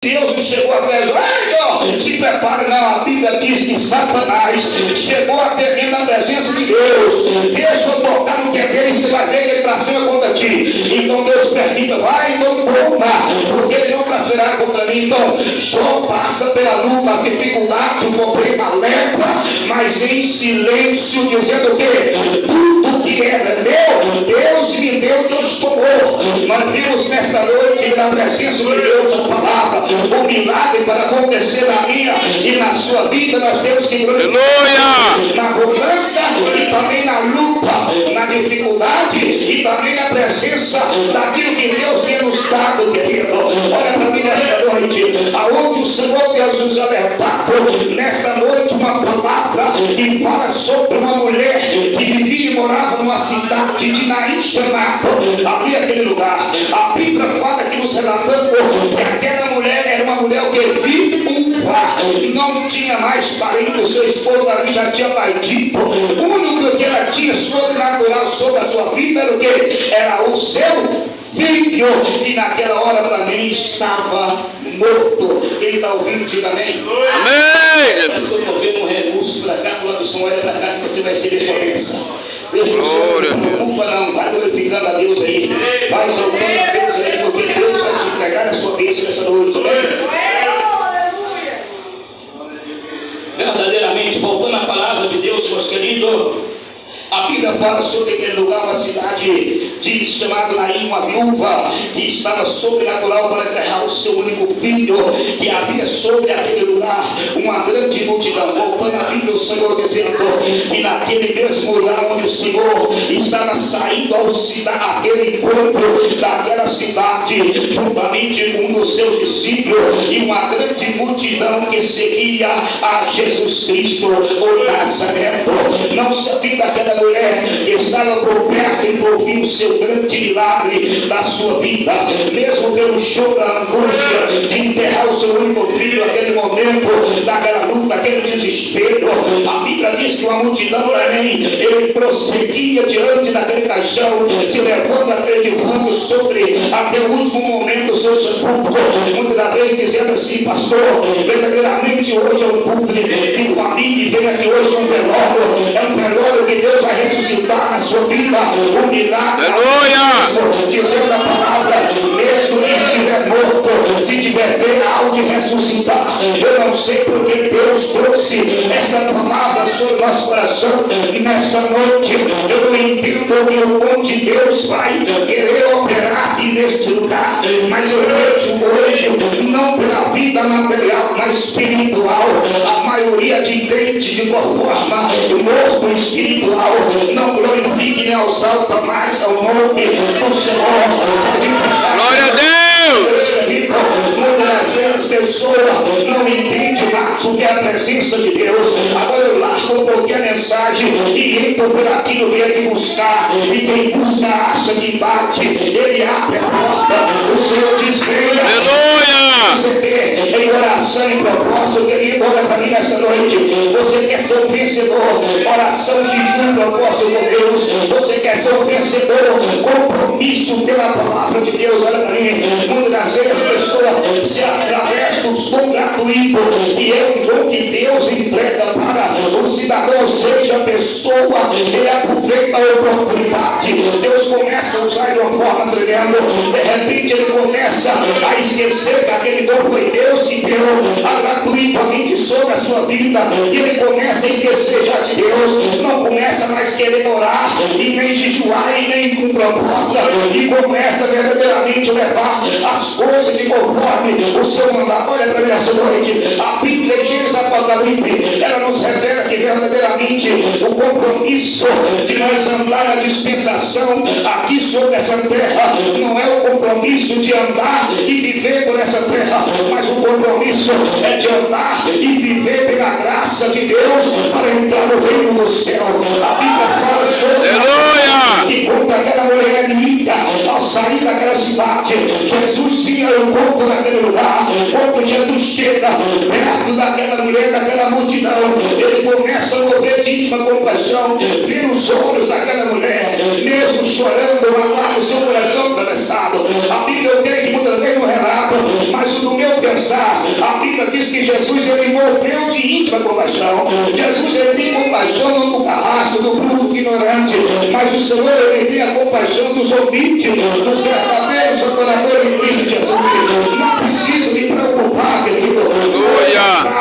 Deus não chegou até João, se prepara, não. A Bíblia diz que Satanás chegou até dentro da presença de Deus. Deixa eu tocar no que é dele, você vai ver que ele blasfema contra ti. Então Deus permita, vai então porque ele não blasfemará contra mim. Então Jó passa pela luta, as dificuldades, o problema, a lepra, mas em silêncio, dizendo o quê? Tudo que era meu, Deus me deu, Deus tomou. Nós vimos nesta noite, na presença de Deus, a palavra, o milagre para acontecer na minha e na sua vida. Nós temos que glorificar na bonança e também na luta, na dificuldade e também na presença daquilo que Deus tem nos dado, querido. Olha para mim nesta noite, aonde o Senhor Deus nos alertado nesta noite, uma palavra que fala sobre uma mulher que vivia e morava numa cidade de Naim chamado, ali aquele lugar. A Bíblia fala que nos relatando que aquela mulher era uma mulher que viúva, não tinha mais parente, o seu esposo ali já tinha partido. O único que ela tinha sobrenatural sobre a sua vida era o que? Era o seu filho, que naquela hora também estava morto. Quem está ouvindo, diga amém. Amém. Eu estou vendo um recurso para cá, uma missão, olha para cá que você vai receber sua bênção. Deixa o Senhor, não preocupa não, vai glorificando a Deus aí, vai exaltando a Deus aí, porque Deus vai te entregar a sua bênção nessa noite. Verdadeiramente, voltando à palavra de Deus, meus queridos, a Bíblia fala sobre aquele lugar, uma cidade chamada Naim, uma viúva que estava sobrenatural para enterrar o seu único filho, que havia sobre aquele lugar uma grande multidão. Voltando a Bíblia, o Senhor dizendo que naquele mesmo lugar onde o Senhor estava saindo aquele encontro daquela cidade, juntamente com um dos seus discípulos e uma grande multidão que seguia a Jesus Cristo, o Nazareno. Não sabia daquela mulher que estava por perto e por vir o seu grande milagre da sua vida, mesmo pelo choro da angústia de enterrar o seu único filho, aquele momento daquela luta, aquele desespero. A Bíblia diz que uma multidão também, ele prosseguia diante daquele caixão, se levando aquele vulgo sobre até o último momento do seu sepulcro, muitas das vezes dizendo assim: pastor, verdadeiramente hoje é um culto de família, vem aqui hoje é um velório que Deus vai ressuscitar na sua vida, um milagre. Aleluia! Dizendo a palavra, mesmo que estiver morto, se tiver fé, algo de ressuscitar. Eu não sei porque Deus trouxe essa palavra sobre o nosso coração nesta noite. Eu não entendo onde Deus vai querer operar aqui neste lugar, mas eu vejo hoje, não pela vida material, mas espiritual. A maioria de crentes, de qual forma, morto espiritual, não glorifique nem exalta mais ao nome do Senhor. Glória a Deus! Muitas vezes as pessoas não entendem mais o que é a presença de Deus. Agora eu largo um pouquinho a mensagem e entro por aquilo que ele buscar. E quem busca acha que bate, ele abre a porta. O Senhor diz: venha. Aleluia! Você em oração, em propósito, querido, olha para mim nesta noite. Você quer ser um vencedor? Oração, jejum, propósito com Deus. Você quer ser um vencedor? Compromisso pela palavra de Deus. Olha para mim. Muitas das vezes as pessoas, se através dos dons gratuitos, que é um dom que Deus entrega para o cidadão, ou seja, a pessoa, ele aproveita a oportunidade. Deus começa a usar de uma forma tremenda. De repente ele começa a esquecer que aquele dom foi Deus que deu gratuitamente sobre a sua vida. E ele começa a esquecer já de Deus. Não começa mais querer orar, e nem jejuar, e nem com proposta. E começa verdadeiramente a levar as coisas de conforme o seu mandato. Olha para mim nessa noite. A Bíblia, Gênesis, Apocalipse, ela nos revela que verdadeiramente o compromisso de nós andar na dispensação aqui sobre essa terra não é o compromisso de andar e viver por essa terra, mas o compromisso é de andar e viver pela graça de Deus para entrar no reino do céu. A Bíblia fala sobre e conta aquela mulher linda ao sair daquela cidade. Jesus vinha ao encontro daquele lugar. Quando Jesus chega perto daquela mulher, daquela multidão, ele começa a mover de íntima compaixão, vira os olhos daquela mulher, mesmo chorando, magoado, o seu coração atravessado. A Bíblia, eu creio que muitas vezes não relata, mas o do meu pensar. A Bíblia diz que Jesus, ele moveu de íntima compaixão. Jesus, ele tem compaixão não do carrasco, do bruto, do ignorante, mas o Senhor, ele tem a compaixão dos ouvintes, dos verdadeiros adoradores de Cristo Jesus. Não precisa me preocupar, querido.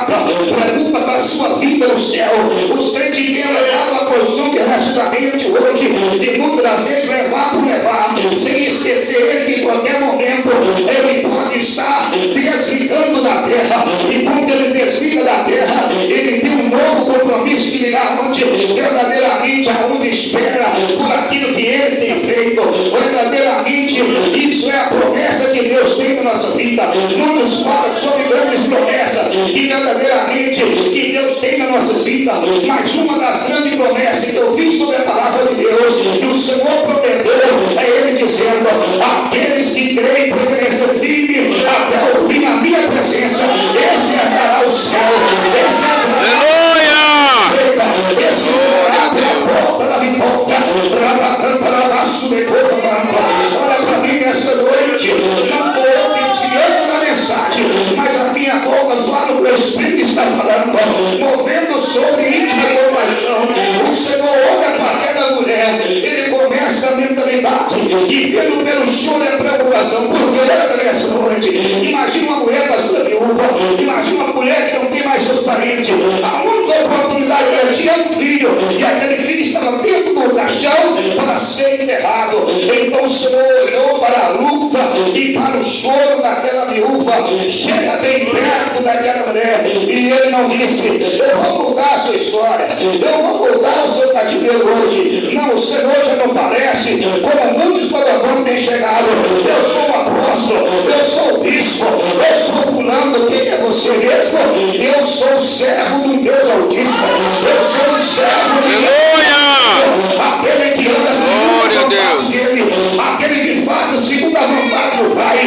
Preocupa com a sua vida no céu. Os crentes têm levado a posição de arrastamento hoje, e muitas das vezes levar por levar, sem esquecer que em qualquer momento ele pode estar desligando da terra. E quando ele desliga da terra, ele tem um novo compromisso de ligar onde verdadeiramente aonde espera por aquilo que ele tem feito. Verdadeiramente, isso é a promessa que Deus tem na nossa vida. Não nos fala sobre grandes promessas e verdadeiramente que Deus tem na nossa vida, mas uma das grandes promessas que eu vi sobre a palavra de Deus, que o Senhor prometeu, é Ele dizendo: aqueles que creem e permanecer firme até o fim na minha presença, esse herdará o céu, esse abre a porta da vitória. Olha para mim nesta noite, não estou desviando da mensagem, mas a minha boca fala, o Espírito está falando, movendo sobre íntima compaixão. O Senhor olha para aquela mulher, ele começa a mentalidade, e vendo pelo choro e a preocupação, porque olha nessa noite, imagina uma mulher pastora viúva, imagina uma mulher que não tem mais seus parentes, a única oportunidade que ela tinha um filho, e aquele filho estava dentro do caixão para ser enterrado. Então o Senhor olhou para a luta e para o choro daquela viúva, chega bem perto daquela mulher, e ele não disse: eu vou mudar a sua história, eu vou mudar o seu cativeiro hoje. Não, o Senhor já não parece como muitos vagabundos têm chegado. Eu sou o apóstolo, eu sou o bispo, eu sou o fulano. Quem é você mesmo? Eu sou o servo do Deus Altíssimo, eu sou o servo de Deus, aquele que anda segundo a vontade dele, aquele que faz segundo a vontade do Pai.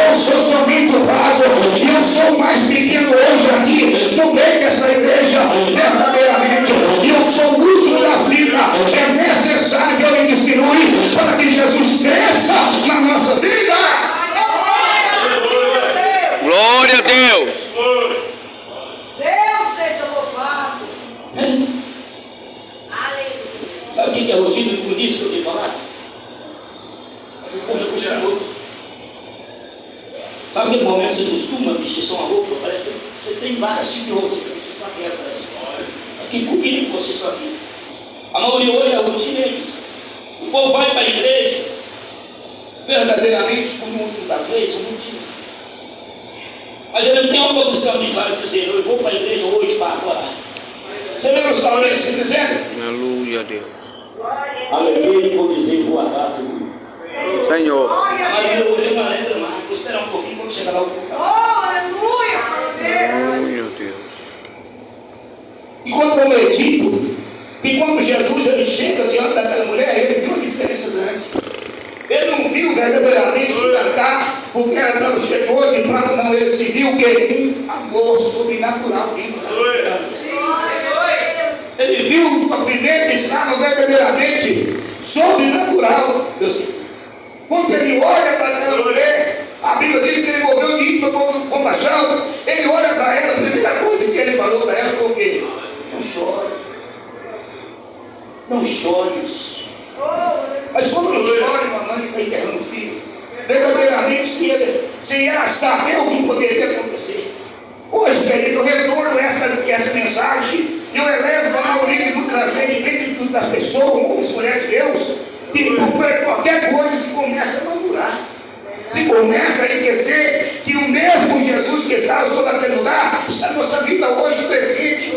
Eu sou somente o vaso, e eu sou o mais pequeno hoje aqui no meio dessa igreja, verdadeiramente. E eu sou o último da fila. É necessário que eu me distribui para que Jesus cresça na nossa vida. Glória a Deus. Deus seja louvado. Sabe o que é rotina por isso que eu tenho falado? Poxa, puxa outro. Sabe aquele momento que você costuma vestir só uma roupa? Parece que você tem vários tipos de roupa, você vestir só aquela. Aqui comigo você só aqui. A maioria hoje a rotina é isso. O povo vai para a igreja, verdadeiramente, por muitas das vezes, um motivo. Mas ele não tem uma condição de falar, dizer: eu vou para a igreja hoje para adorar. Você lembra o salmista dizendo? Aleluia a Deus. Aleluia, vou dizer, vou atrás. Senhor. Aleluia, hoje não lembra mais. Vou esperar um pouquinho quando chegar lá o pouco. Aleluia. Aleluia a Deus. E quando eu medito, que quando Jesus ele chega diante daquela mulher, ele viu uma diferença grande. Ele não viu verdadeiramente se cantar, porque ela estava chegou de prata, não. Ele se viu que um amor sobrenatural dentro dela. Ele viu o sofrimento que estava verdadeiramente sobrenatural. Quando ele olha para aquela mulher, a Bíblia diz que ele moveu de íntima compaixão. Ele olha para ela, a primeira coisa que ele falou para ela foi o quê? Não chore. Não chores. Mas como não chore, mamãe está enterrando o filho? Verdadeiramente, se ela saber o que poderia acontecer. Hoje, querido, eu retorno essa mensagem e eu elevo para a maioria de muitas das vezes, das pessoas, homens, mulheres de Deus, que qualquer coisa se começa a murmurar. Se começa a esquecer que o mesmo Jesus que estava sobre aquele lugar está na nossa vida hoje presente.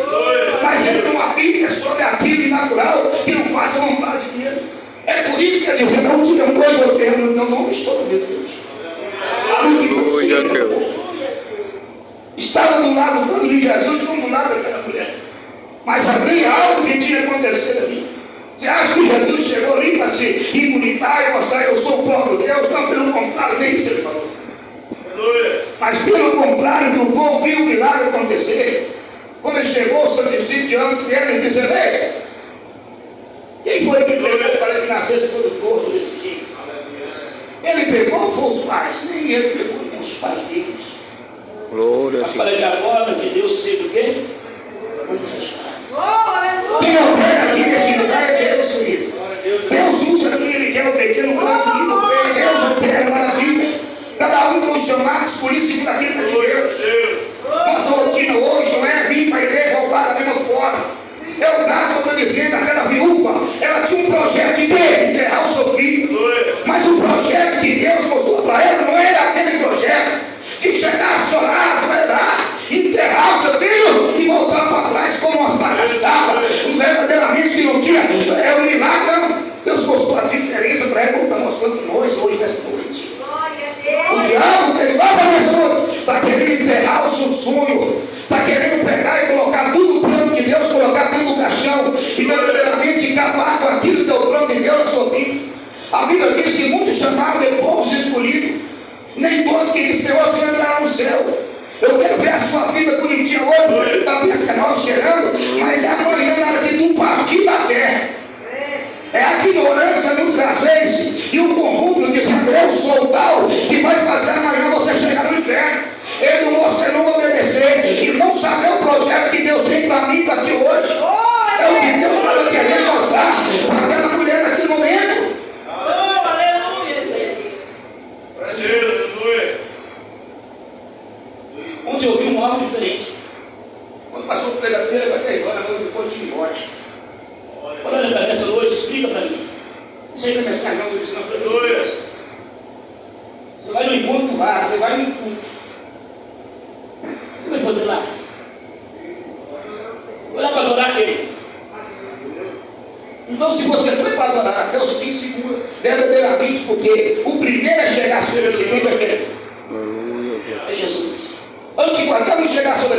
Mas ele não habita sobre aquilo natural que não faça vontade dele. É por isso que ele diz: a última coisa eu tenho, não estou com Deus. A última coisa estava do lado tanto de Jesus como do lado daquela mulher. Mas havia algo que tinha acontecido ali. Você acha que Jesus chegou ali para se imunitar e mostrar: eu sou o próprio Deus? Não, pelo contrário, nem isso ele falou. Mas pelo contrário, que o povo viu o milagre acontecer. Quando ele chegou, os seus discípulos diante dele, dizendo: quem foi que pegou para ele nascesse todo torto desse jeito? Ele pegou ou foi os pais? Nem ele pegou com os pais deles. Glória a Mas falei que agora que Deus seja o quê? Manifestado. Oh, aleluia. Quem opera aqui nesse lugar é Deus, querido. Deus usa aquele que é o pequeno, grande, filho. Deus opera maravilha. Cada um tem um chamado escolhido segundo aquilo que é de Deus. Nossa rotina hoje não é vir para a igreja e voltar da mesma forma. É o caso que eu estou dizendo, aquela viúva, ela tinha um projeto de enterrar o seu filho. Mas o projeto que Deus mostrou para ela não era aquele projeto de chegar, chorar, ajoelhar, enterrar o seu filho e voltar para trás como uma fracassada. Verdadeiramente que não tinha, é um milagre, não. Deus mostrou a diferença para ela, como está mostrando nós hoje nessa noite. O diabo que lá para nessa noite está querendo enterrar o seu sonho, está querendo pegar e colocar tudo no plano de Deus, colocar tudo no caixão e verdadeiramente acabar com aquilo que é o plano de Deus na sua vida. A Bíblia diz que muitos chamados de povos escolhidos, nem todos que disseram assim entrarão no céu. Eu quero ver a sua vida bonitinha hoje, está pescando, cheirando, mas é amanhã na hora de tu partir da terra. É a ignorância muitas vezes e o corrupto dizendo eu sou o tal que vai fazer amanhã você chegar no inferno. Ele você não obedecer e não saber o projeto que Deus tem para mim e para ti hoje. É o que Deus está querendo mostrar para aquela mulher naquele momento. Onde eu vi um algo diferente. Quando passou por pregadeira, vai 10 horas, eu depois de ir embora. Olha para essa noite, explica para mim. Não sei como é esse carnal, eu disse, não, você vai no encontro, vá, você vai no encontro. O que você vai fazer lá? Foi lá para adorar quem? Então, se você foi para adorar, Deus te segura verdadeiramente, porque o primeiro a chegar sobre esse livro é quem? É Jesus. Antes de quando não chegar sobre